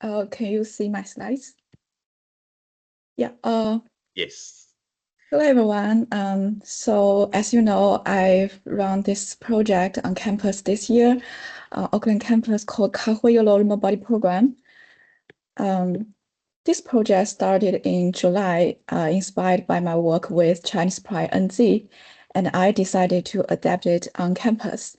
Can you see my slides? Yeah. Yes. Hello, everyone. So as you know, I've run this project on campus this year, Auckland campus called Kāhui Remote Body Program. This project started in July, inspired by my work with Chinese Pride NZ, and I decided to adapt it on campus.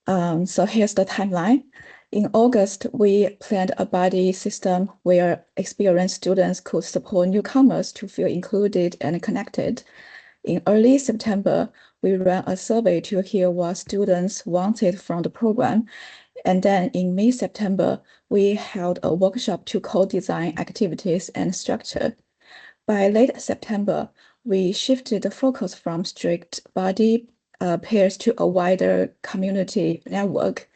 So here's the timeline. In August, we planned a buddy system where experienced students could support newcomers to feel included and connected. In early September, we ran a survey to hear what students wanted from the program. And then in mid-September, we held a workshop to co-design activities and structure. By late September, we shifted the focus from strict buddy pairs to a wider community network.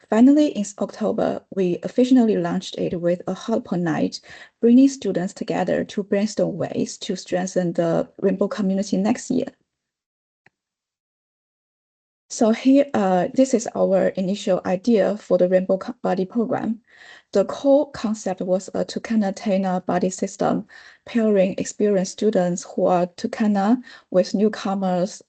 Finally, in October, we officially launched it with a hot pot night, bringing students together to brainstorm ways to strengthen the rainbow community next year. So here, this is our initial idea for the Rainbow Body program. The core concept was a Tukana-Tena body system, pairing experienced students who are Tukana with newcomers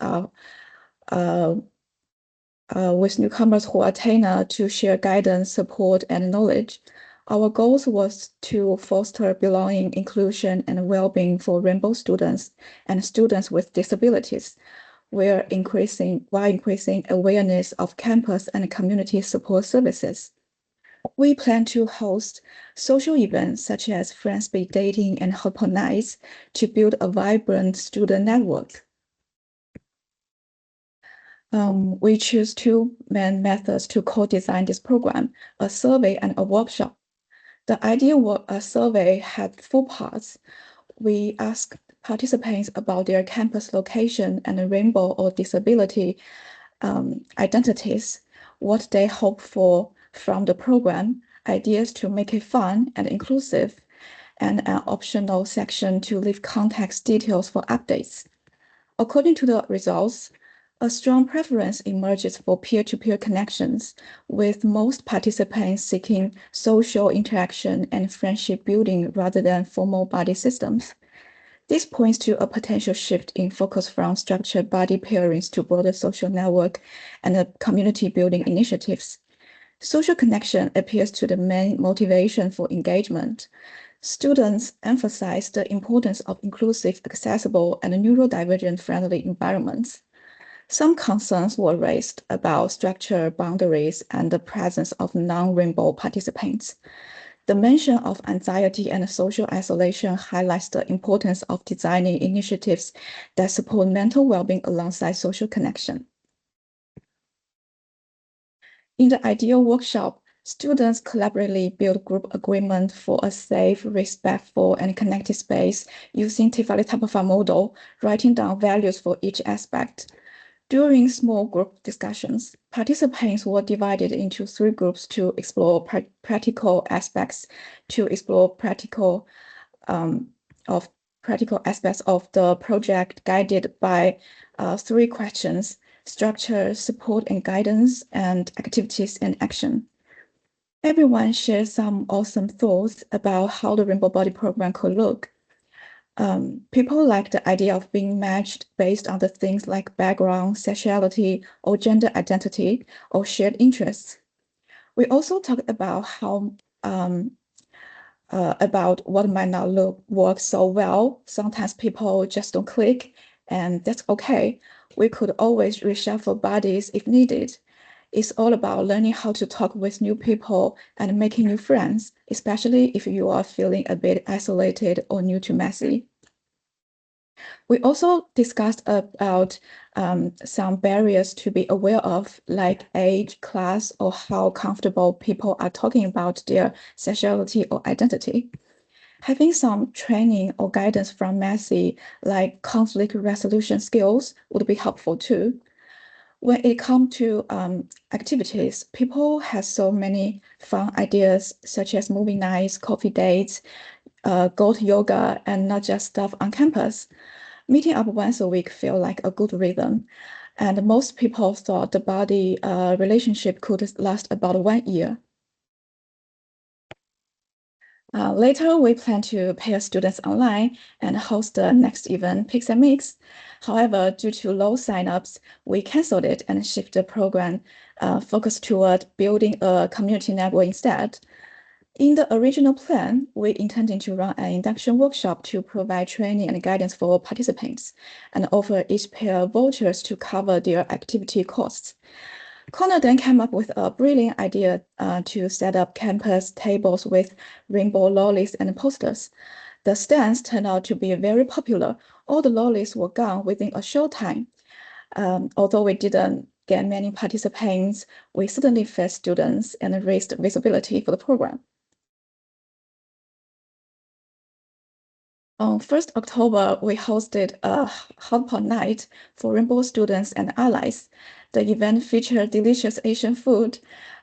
who are Tena to share guidance, support, and knowledge. Our goals was to foster belonging, inclusion, and well-being for Rainbow students and students with disabilities, while increasing awareness of campus and community support services. We plan to host social events such as friend speed dating and hot pot nights to build a vibrant student network. We choose two main methods to co-design this program, a survey and a workshop. The ideal survey had 4 parts. We asked participants about their campus location and rainbow or disability identities, what they hope for from the program, ideas to make it fun and inclusive, and an optional section to leave context details for updates. According to the results, a strong preference emerges for peer-to-peer connections, with most participants seeking social interaction and friendship building rather than formal body systems. This points to a potential shift in focus from structured body pairings to broader social network and community building initiatives. Social connection appears to the main motivation for engagement. Students emphasize the importance of inclusive, accessible, and neurodivergent-friendly environments. Some concerns were raised about structure, boundaries, and the presence of non-rainbow participants. The mention of anxiety and social isolation highlights the importance of designing initiatives that support mental well-being alongside social connection. In the ideal workshop, students collaboratively build group agreement for a safe, respectful, and connected space using takatāpui model, writing down values for each aspect. During small group discussions, participants were divided into 3 groups to explore practical aspects of the project, guided by 3 questions: structure, support and guidance, and activities and action. Everyone shared some awesome thoughts about how the Rainbow Body program could look. People like the idea of being matched based on the things like background, sexuality, or gender identity, or shared interests. We also talked about how about what might not work so well. Sometimes people just don't click, and that's okay. We could always reshuffle bodies if needed. It's all about learning how to talk with new people and making new friends, especially if you are feeling a bit isolated or new to messy. We also discussed about some barriers to be aware of, like age, class, or how comfortable people are talking about their sexuality or identity. Having some training or guidance from Messi, like conflict resolution skills, would be helpful too. When it comes to activities, people have so many fun ideas, such as movie nights, coffee dates, goat yoga, and not just stuff on campus. Meeting up once a week feel like a good rhythm, and most people thought the body relationship could last about 1 year. Later, we plan to pair students online and host the next event, Picks and Mix. However, due to low signups, we canceled it and shifted the program focused toward building a community network instead. In the original plan, we intended to run an induction workshop to provide training and guidance for participants and offer each pair vouchers to cover their activity costs. Connor then came up with a brilliant idea to set up campus tables with rainbow lollies and posters. The stands turned out to be very popular. All the lollies were gone within a short time. Although we didn't get many participants, we certainly fed students and raised visibility for the program. On 1st October, we hosted a hot pot night for Rainbow students and allies. The event featured delicious Asian food,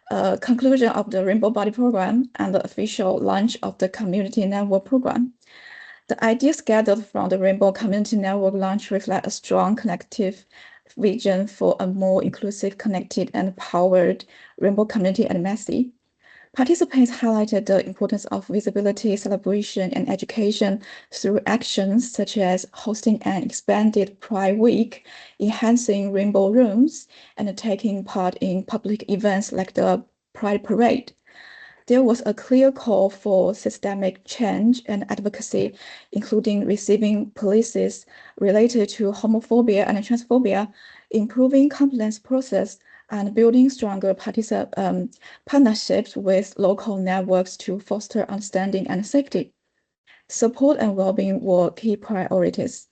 a conclusion of the Rainbow Body program, and the official launch of the Community Network program. The ideas gathered from the Rainbow Community Network launch reflect a strong collective vision for a more inclusive, connected, and powered Rainbow community at Massey. Participants highlighted the importance of visibility, celebration, and education through actions such as hosting an expanded Pride Week, enhancing rainbow rooms, and taking part in public events like the Pride Parade. There was a clear call for systemic change and advocacy, including receiving policies related to homophobia and transphobia, improving compliance process, and building stronger partnerships with local networks to foster understanding and safety. Support and well-being were key priorities.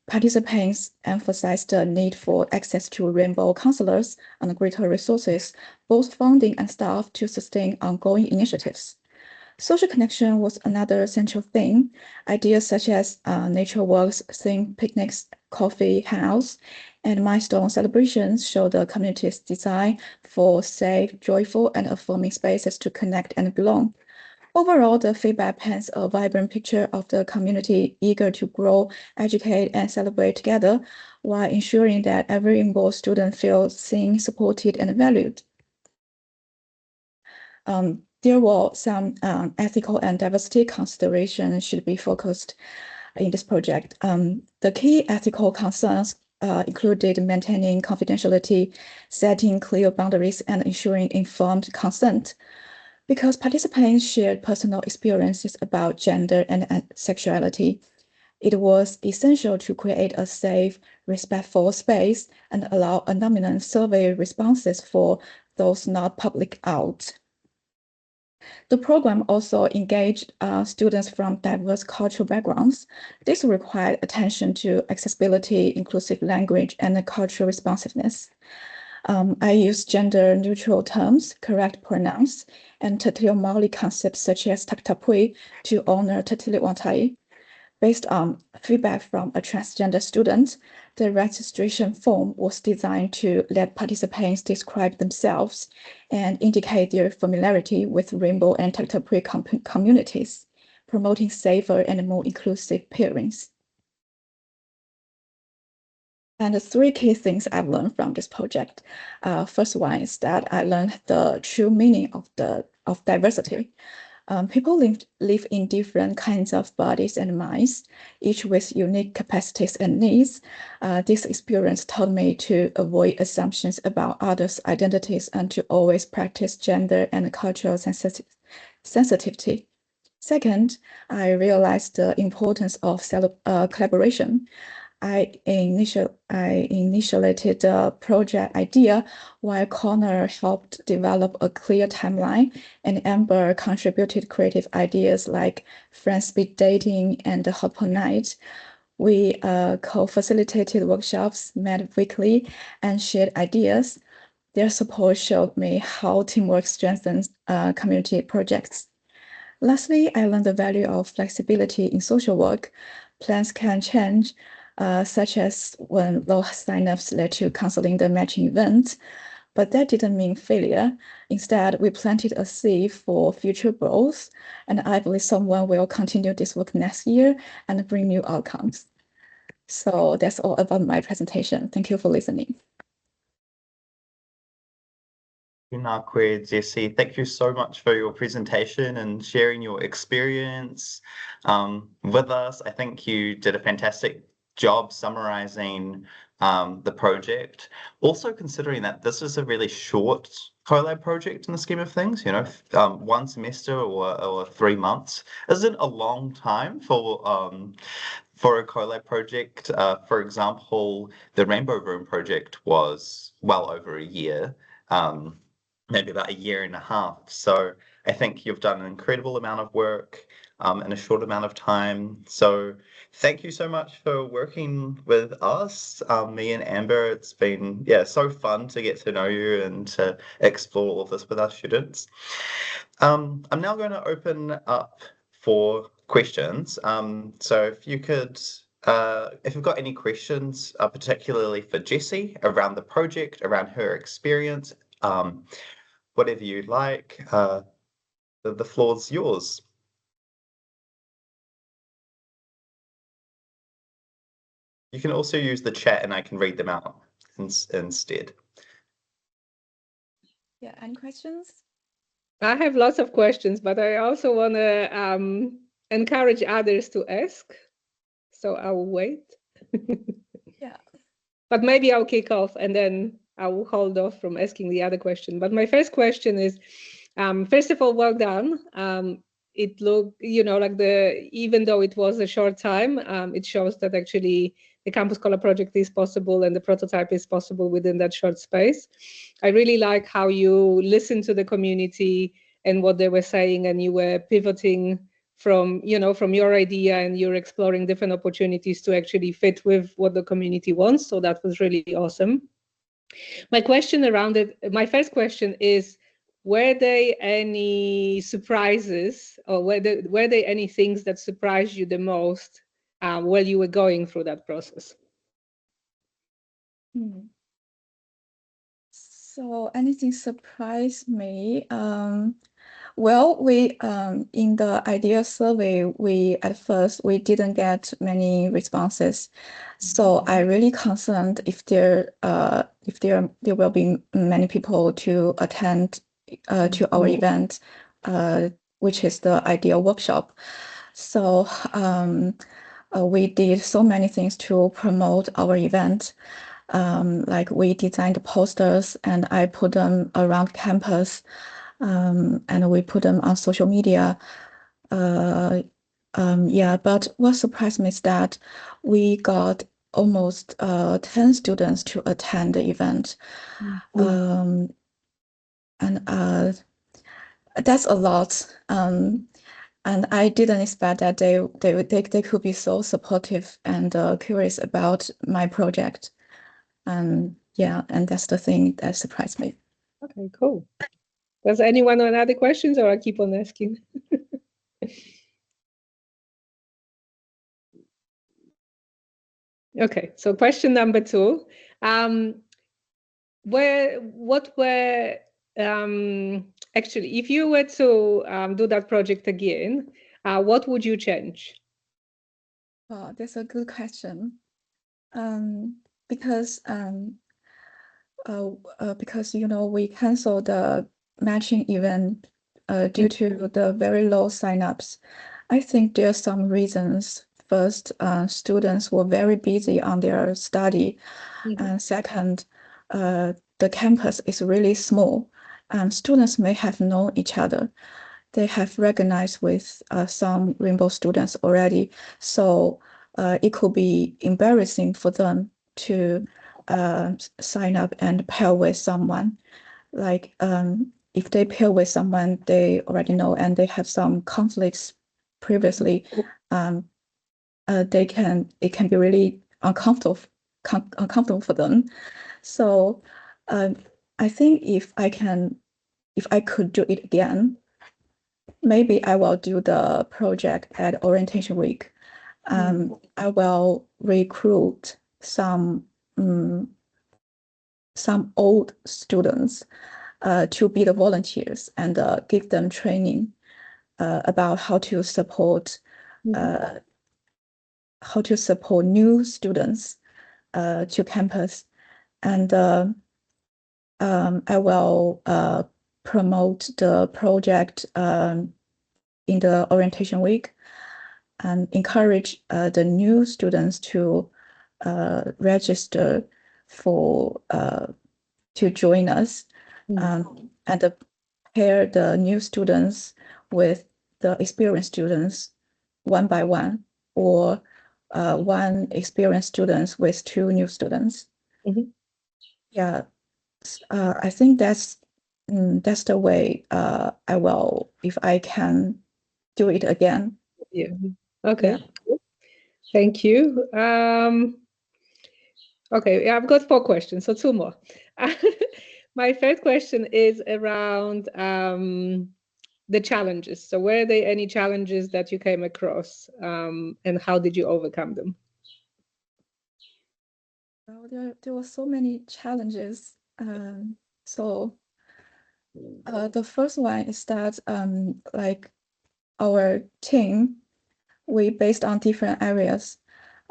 Participants emphasized the need for access to rainbow counselors and greater resources, both funding and staff, to sustain ongoing initiatives. Social connection was another central theme. Ideas such as nature walks, themed picnics, coffee hangouts, and milestone celebrations show the community's desire for safe, joyful, and affirming spaces to connect and belong. Overall, the feedback paints a vibrant picture of the community eager to grow, educate, and celebrate together, while ensuring that every involved student feels seen, supported, and valued. There were some ethical and diversity considerations should be focused in this project. The key ethical concerns included maintaining confidentiality, setting clear boundaries, and ensuring informed consent. Because participants shared personal experiences about gender and sexuality, it was essential to create a safe, respectful space and allow anonymous survey responses for those not public out. The program also engaged students from diverse cultural backgrounds. This required attention to accessibility, inclusive language, and cultural responsiveness. I use gender-neutral terms, correct pronouns, and Tatili Maoli concepts such as takatāpui to honor Tatili Wantai. Based on feedback from a transgender student, the registration form was designed to let participants describe themselves and indicate their familiarity with rainbow and takatāpui communities, promoting safer and more inclusive pairings. And the three key things I've learned from this project. First one is that I learned the true meaning of diversity. People live in different kinds of bodies and minds, each with unique capacities and needs. This experience taught me to avoid assumptions about others' identities and to always practice gender and cultural sensitivity. Second, I realized the importance of collaboration. I initiated the project idea while Connor helped develop a clear timeline and Amber contributed creative ideas like friend speed dating and the hot pot night. We co-facilitated workshops, met weekly, and shared ideas. Their support showed me how teamwork strengthens community projects. Lastly, I learned the value of flexibility in social work. Plans can change, such as when low signups led to canceling the matching event, but that didn't mean failure. Instead, we planted a seed for future growth, and I believe someone will continue this work next year and bring new outcomes. So that's all about my presentation. Thank you for listening. Tēnā koe, Jessie. Thank you so much for your presentation and sharing your experience with us. I think you did a fantastic job summarizing the project. Also considering that this is a really short collab project in the scheme of things, 1 semester or 3 months isn't a long time for a collab project. For example, the Rainbow Room project was well over a year. Maybe about a year and a half. So I think you've done an incredible amount of work in a short amount of time. So thank you so much for working with us, me and Amber. It's been, so fun to get to know you and to explore all of this with our students. I'm now going to open up for questions. So if you could, if you've got any questions, particularly for Jessie around the project, around her experience, whatever you like, the floor's yours. You can also use the chat and I can read them out instead. Yeah, any questions? I have lots of questions, but I also want to encourage others to ask. So I will wait. Yeah. But maybe I'll kick off and then I will hold off from asking the other question. But my first question is, first of all, well done. It looked, like even though it was a short time, it shows that actually the Campus Scholar project is possible and the prototype is possible within that short space. I really like how you listened to the community and what they were saying, and you were pivoting from your idea, and you're exploring different opportunities to actually fit with what the community wants. So that was really awesome. My first question is, were there any surprises, or were there any things that surprised you the most while you were going through that process? So anything surprised me? Well, we in the idea survey, at first we didn't get many responses, so I really concerned if there will be many people to attend to our event, which is the idea workshop. So we did so many things to promote our event. Like we designed posters and I put them around campus. And we put them on social media. But what surprised me is that we got almost 10 students to attend the event. And that's a lot. And I didn't expect that they could be so supportive and curious about my project. And that's the thing that surprised me. Okay, cool. Does anyone have other questions, or I keep on asking? Okay, so question number 2. Actually, if you were to do that project again, what would you change? Well, that's a good question. Because we canceled the matching event due to the very low signups. I think there are some reasons. First, students were very busy on their study. And second, the campus is really small. Students may have known each other. They have recognized with some Rainbow students already. So it could be embarrassing for them to sign up and pair with someone. Like if they pair with someone they already know and they have some conflicts previously, it can be really uncomfortable for them. So I think if I could do it again, maybe I will do the project at orientation week. I will recruit some old students to be the volunteers and give them training about how to support new students to campus. And I will promote the project in the orientation week and encourage the new students to register for to join us, and pair the new students with the experienced students one by one, or one experienced students with two new students. Yeah, I think that's the way I will, if I can do it again. Yeah. Okay. Yeah. Cool. Thank you. Okay, yeah, I've got 4 questions, so 2 more. My first question is around the challenges. So were there any challenges that you came across, and how did you overcome them? Well, there were so many challenges. So the first one is that like our team, we based on different areas.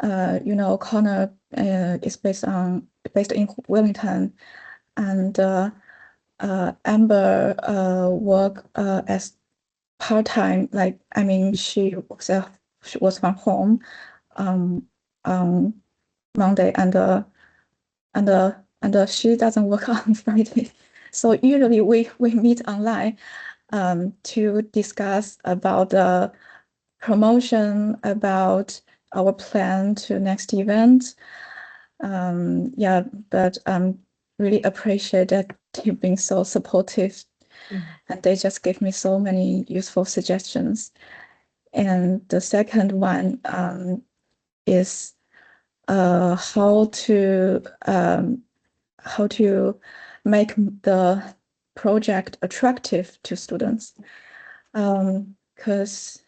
Connor is based in Wellington, and Amber work as part-time. Like, I mean, she was from home on Monday, and she doesn't work on Friday. So usually we meet online to discuss about the promotion, about our plan to next event. Yeah, but really appreciate that you've been so supportive, and they just gave me so many useful suggestions. And the second one is how to make the project attractive to students, because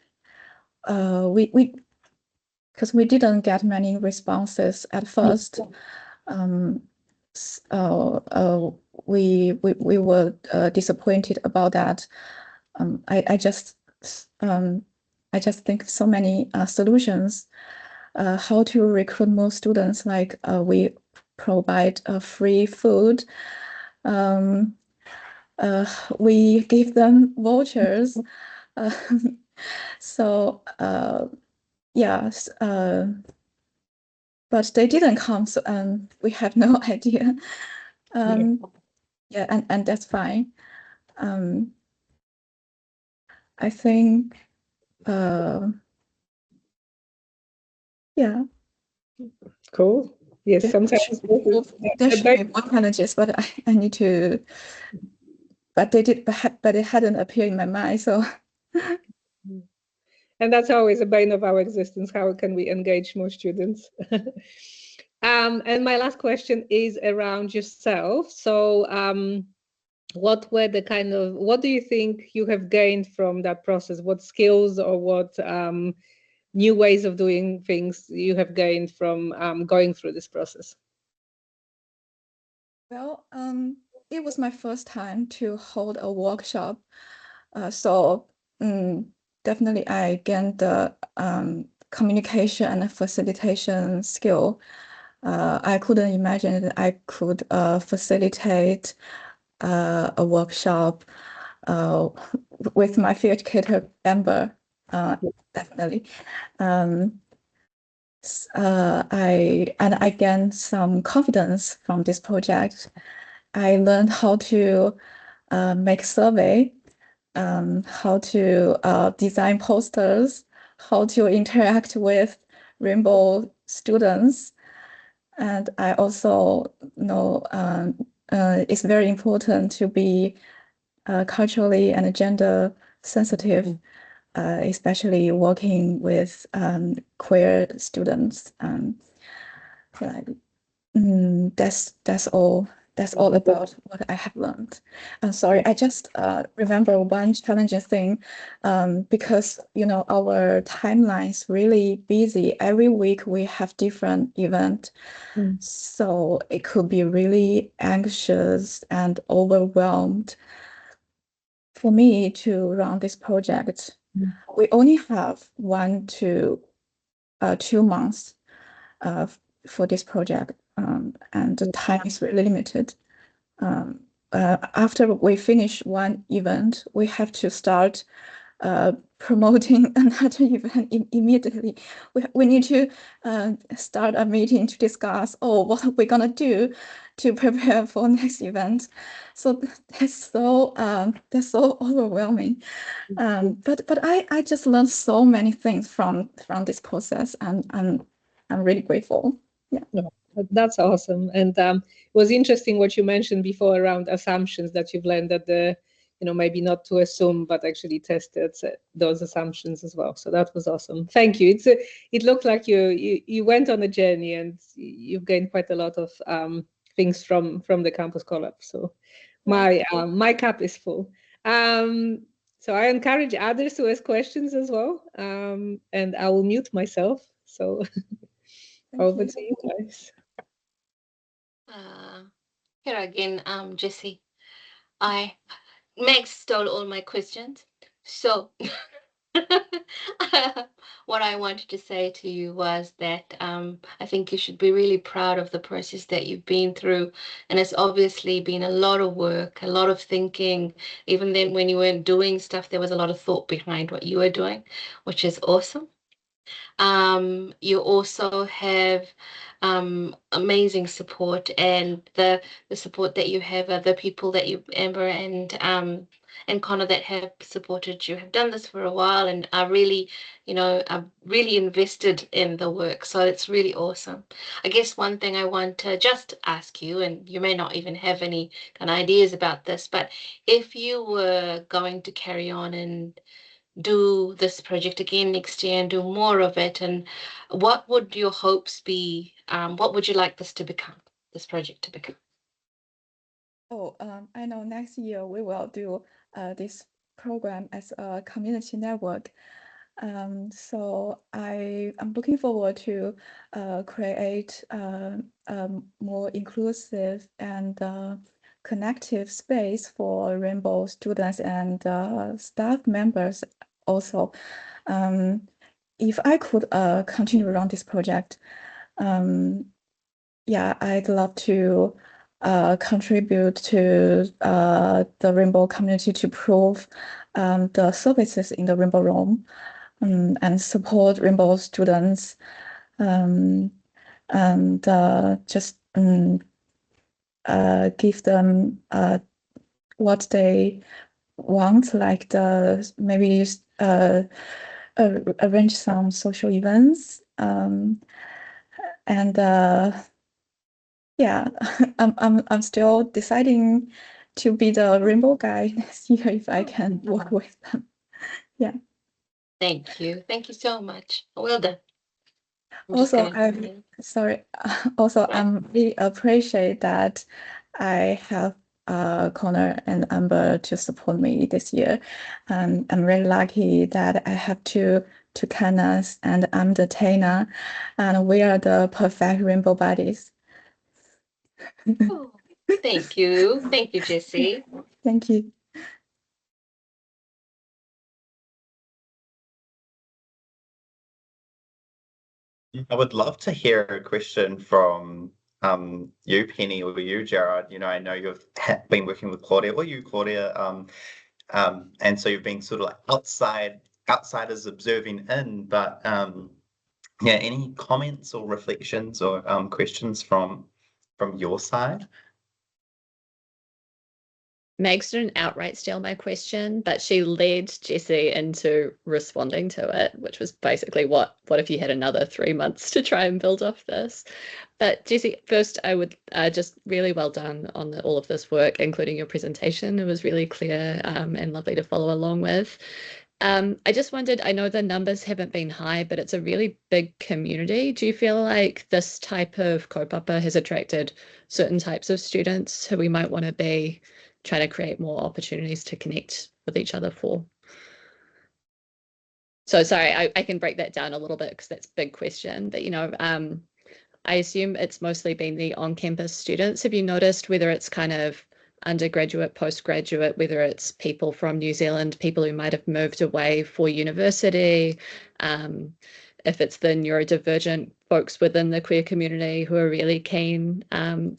we didn't get many responses at first. We were disappointed about that. I just think so many solutions. How to recruit more students? Like we provide free food. We give them vouchers. So yes, but they didn't come, so we have no idea. Yeah, and that's fine. I think yeah. Cool. Yes, sometimes there should be more challenges, but I need to. But they did, but it hadn't appeared in my mind. So. And that's always a bane of our existence. How can we engage more students? And my last question is around yourself. So what do you think you have gained from that process? What skills or what new ways of doing things you have gained from going through this process? Well, it was my first time to hold a workshop. So definitely I gained the communication and facilitation skill. I couldn't imagine that I could facilitate a workshop with my field educator Amber. Definitely. I gained some confidence from this project. I learned how to make survey, how to design posters, how to interact with Rainbow students. And I also know it's very important to be culturally and gender sensitive, especially working with queer students. That's all. That's all about what I have learned. I'm sorry, I just remember one challenging thing, because our timeline is really busy. Every week we have different event, so it could be really anxious and overwhelmed for me to run this project. We only have 1 to 2 months for this project, and the time is really limited. after we finish one event, we have to start promoting another event immediately. We need to start a meeting to discuss, what are we gonna do to prepare for next event. So that's so overwhelming. But I just learned so many things from this process, and I'm really grateful. Yeah. No, that's awesome. And it was interesting what you mentioned before around assumptions that you've learned that maybe not to assume, but actually tested those assumptions as well. So that was awesome. Thank you. It looked like you went on a journey and you've gained quite a lot of things from the campus collab. So my cup is full. So I encourage others to ask questions as well. And I will mute myself. So over to you guys. Here again, Jessie. Meg stole all my questions. So what I wanted to say to you was that I think you should be really proud of the process that you've been through. And it's obviously been a lot of work, a lot of thinking. Even then when you weren't doing stuff, there was a lot of thought behind what you were doing, which is awesome. You also have amazing support, and the support that you have are the people that you, Amber and Connor, that have supported you, have done this for a while and are really, are really invested in the work. So it's really awesome. I guess one thing I want to just ask you, and you may not even have any kind of ideas about this, but if you were going to carry on and do this project again next year and do more of it, and what would your hopes be? What would you like this project to become? I know next year we will do this program as a community network. So I'm looking forward to create a more inclusive and connective space for Rainbow students and staff members also. If I could continue around this project, I'd love to contribute to the Rainbow community to improve the services in the Rainbow Room, and support Rainbow students, and just give them what they want, like maybe arrange some social events, and I'm still deciding to be the Rainbow guy next year if I can work with them. Yeah. Thank you so much. Well done. Also, I really appreciate that I have Connor and Amber to support me this year. I'm really lucky that I have two Kanas, and I'm the Tana, and we are the perfect rainbow buddies. Oh, thank you, Jessie. Thank you. I would love to hear a question from you, Penny, or you, Gerard. I know you've been working with Claudia, or you, Claudia, and so you've been sort of like outsiders observing in. But any comments or reflections or questions from your side? Megs didn't outright steal my question, but she led Jessie into responding to it, which was basically what if you had another 3 months to try and build off this? But Jessie, first I would just really well done on all of this work, including your presentation. It was really clear and lovely to follow along with. I just wondered, I know the numbers haven't been high, but it's a really big community. Do you feel like this type of kaupapa has attracted certain types of students who we might want to be trying to create more opportunities to connect with each other for? So sorry, I can break that down a little bit because that's a big question. But, I assume it's mostly been the on-campus students. Have you noticed whether it's kind of undergraduate, postgraduate, whether it's people from New Zealand, people who might have moved away for university, if it's the neurodivergent folks within the queer community who are really keen,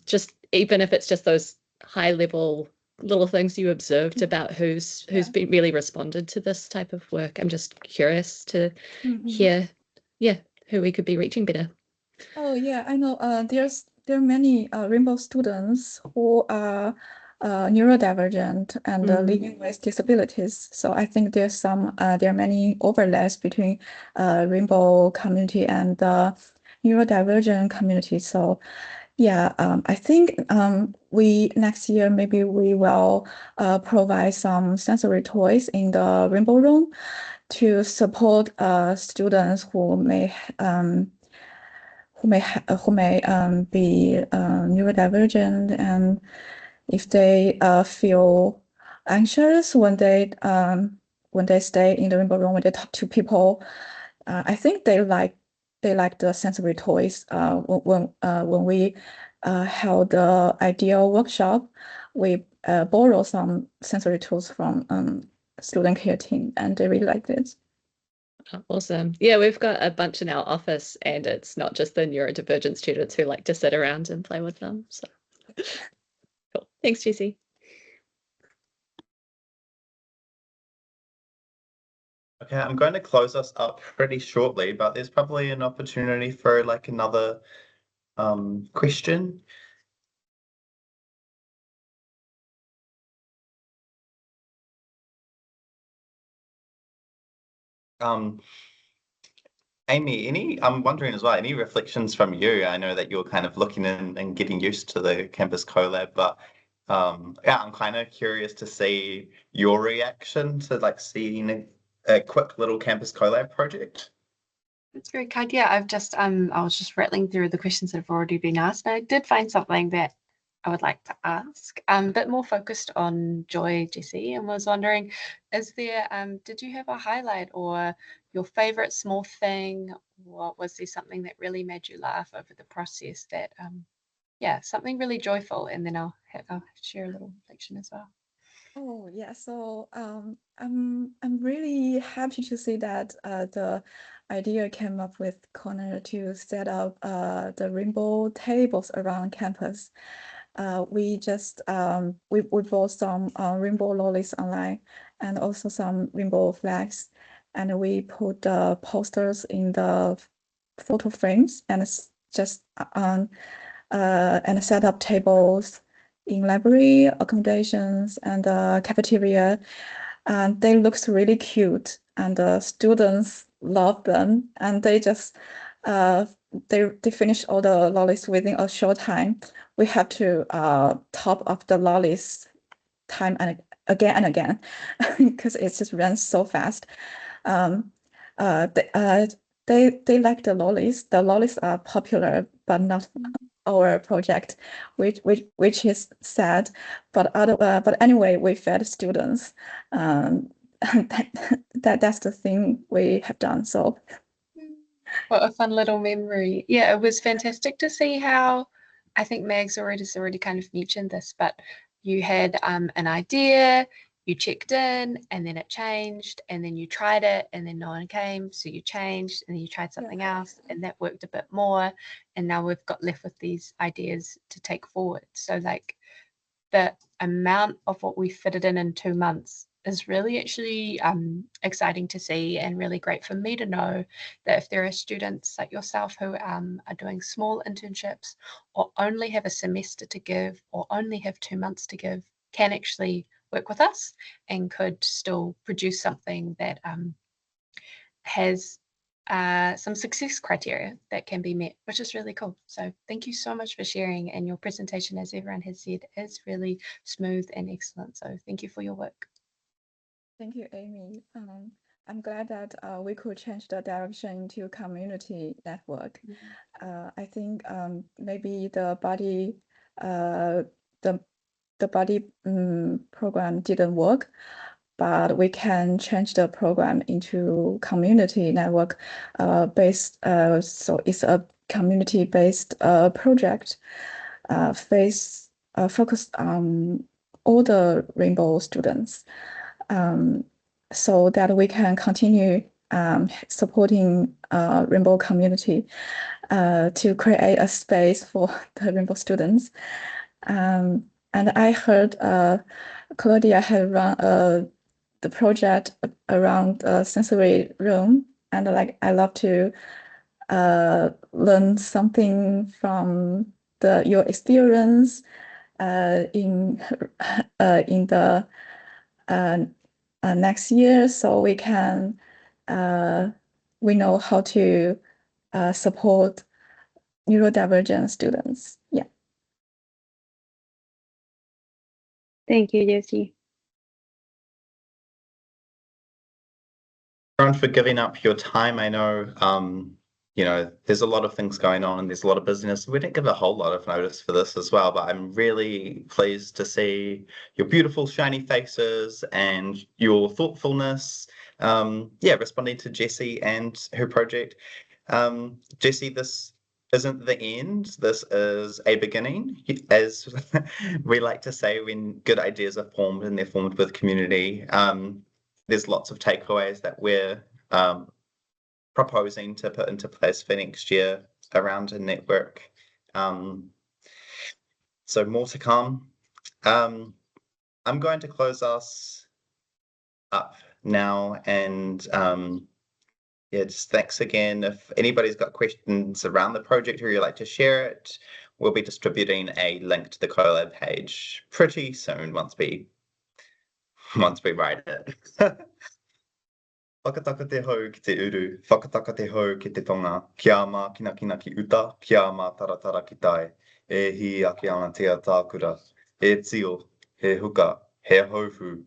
just even if it's just those high-level little things you observed about who's been really responded to this type of work? I'm just curious to hear, who we could be reaching better. Oh yeah, I know. There are many Rainbow students who are neurodivergent and living with disabilities. So I think there are many overlaps between Rainbow community and the neurodivergent community. So yeah, I think next year maybe we will provide some sensory toys in the Rainbow Room to support students who may be neurodivergent, and if they feel anxious when they stay in the Rainbow Room, when they talk to people, I think they like the sensory toys. When we held the ideal workshop, we borrow some sensory tools from student care team, and they really liked it. Awesome. Yeah, we've got a bunch in our office, and it's not just the neurodivergent students who like to sit around and play with them. So cool. Thanks, Jessie. Okay, I'm going to close us up pretty shortly, but there's probably an opportunity for like another question. Amy, I'm wondering as well, any reflections from you? I know that you're kind of looking in and getting used to the campus collab, but yeah, I'm kind of curious to see your reaction to like seeing a quick little campus collab project. That's very kind. Yeah, I was just rattling through the questions that have already been asked, and I did find something that I would like to ask, a bit more focused on joy, Jessie, and was wondering, did you have a highlight or your favorite small thing? What was there something that really made you laugh over the process that, something really joyful, and then I'll share a little reflection as well. Oh yeah, so I'm really happy to see that the idea came up with Connor to set up the rainbow tables around campus. We just we bought some rainbow lollies online and also some rainbow flags, and we put the posters in the photo frames and just and set up tables in library, accommodations, and cafeteria. And they look really cute, and the students love them, and they just they finish all the lollies within a short time. We have to top up the lollies time and again because it just runs so fast. They like the lollies. The lollies are popular, but not our project, which is sad. But anyway, we fed students. That's the thing we have done. So. What a fun little memory. Yeah, it was fantastic to see how, I think Mags has already kind of mentioned this, but you had an idea, you checked in, and then it changed, and then you tried it, and then no one came, so you changed, and then you tried something else, and that worked a bit more, and now we've got left with these ideas to take forward. So like the amount of what we fitted in 2 months is really actually exciting to see, and really great for me to know that if there are students like yourself who are doing small internships or only have a semester to give or only have 2 months to give, can actually work with us and could still produce something that has some success criteria that can be met, which is really cool. So thank you so much for sharing, and your presentation, as everyone has said, is really smooth and excellent. So thank you for your work. Thank you, Amy. I'm glad that we could change the direction into community network. I think maybe the body program didn't work, but we can change the program into community network based. So it's a community-based project focused on all the Rainbow students. So that we can continue supporting Rainbow community to create a space for the Rainbow students. And I heard Claudia had run the project around sensory room, and like I love to learn something from your experience in the next year, so we can we know how to support neurodivergent students. Yeah. Thank you, Jessie. Everyone for giving up your time. I know, you know, there's a lot of things going on and there's a lot of business. We didn't give a whole lot of notice for this as well, but I'm really pleased to see your beautiful shiny faces and your thoughtfulness. Yeah, responding to Jessie and her project. Jessie, this isn't the end. This is a beginning. As we like to say, when good ideas are formed and they're formed with community, there's lots of takeaways that we're proposing to put into place for next year around a network. So more to come. I'm going to close us up now, and yeah, just thanks again. If anybody's got questions around the project or you'd like to share it, we'll be distributing a link to the collab page pretty soon once we write it. Whakataka te hau ki te uru, whakataka te hau ki te tonga, kia mā kinakina ki uta, kia mā taratara ki tae, e hi ake ana te atākura, e tio, he huka, he haufu.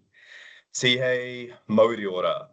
Si hei mauri ora.